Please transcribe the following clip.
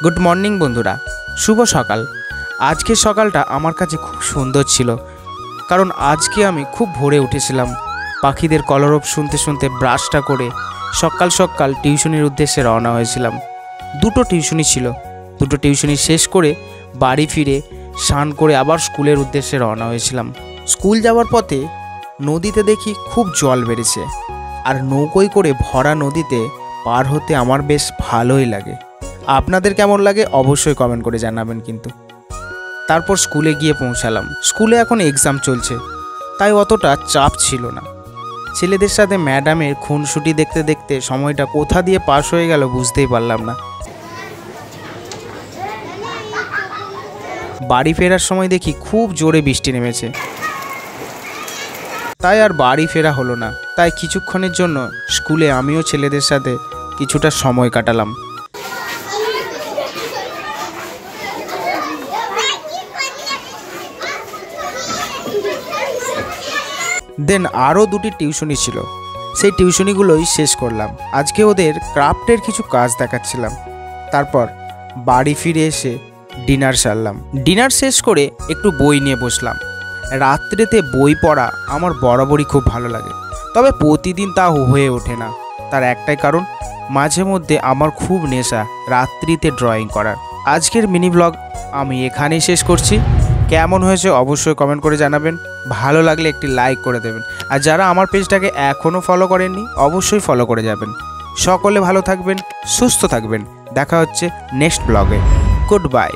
Good morning বন্ধুরা, শুভ সকাল। আজকের সকালটা আমার কাছে খুব সুন্দর ছিল, কারণ আজকে আমি খুব ভোরে উঠেছিলাম। পাখিদের কলরব শুনতে শুনতে ব্রাশটা করে সকাল সকাল টিউশনির উদ্দেশ্যে রওনা হয়েছিলাম। দুটো টিউশনি ছিল, দুটো টিউশনি শেষ করে বাড়ি ফিরে স্নান করে আবার স্কুলের উদ্দেশ্যে রওনা হয়েছিলাম। স্কুল যাওয়ার পথে নদীতে দেখি খুব জল বেড়েছে, আর নৌকোয় করে ভরা নদীতে পার হতে আমার বেশ ভালোই লাগে। আপনাদের কেমন লাগে অবশ্যই কমেন্ট করে জানাবেন কিন্তু। তারপর স্কুলে গিয়ে পৌঁছালাম। স্কুলে এখন এক্সাম চলছে, তাই অতটা চাপ ছিল না। ছেলেদের সাথে ম্যাডামের খুনসুটি দেখতে দেখতে সময়টা কোথা দিয়ে পাস হয়ে গেল বুঝতেই পারলাম না। বাড়ি ফেরার সময় দেখি খুব জোরে বৃষ্টি নেমেছে, তাই আর বাড়ি ফেরা হলো না। তাই কিছুক্ষণের জন্য স্কুলে আমিও ছেলেদের সাথে কিছুটা সময় কাটালাম। দেন আরও দুটি টিউশনি ছিল, সেই টিউশনিগুলোই শেষ করলাম। আজকে ওদের ক্রাফটের কিছু কাজ দেখাচ্ছিলাম। তারপর বাড়ি ফিরে এসে ডিনার সারলাম। ডিনার শেষ করে একটু বই নিয়ে বসলাম। রাত্রিতে বই পড়া আমার বরাবরই খুব ভালো লাগে, তবে প্রতিদিন তা হয়ে ওঠে না। তার একটাই কারণ, মাঝে মধ্যে আমার খুব নেশা রাত্রিতে ড্রয়িং করার। আজকের মিনি ব্লগ আমি এখানেই শেষ করছি। কেমন হয়েছে অবশ্যই কমেন্ট করে জানাবেন। ভালো লাগলে একটি লাইক করে দেবেন, আর যারা আমার পেজটাকে এখনও ফলো করেননি অবশ্যই ফলো করে যাবেন। সকলে ভালো থাকবেন, সুস্থ থাকবেন। দেখা হচ্ছে নেক্সট ব্লগে। Good bye.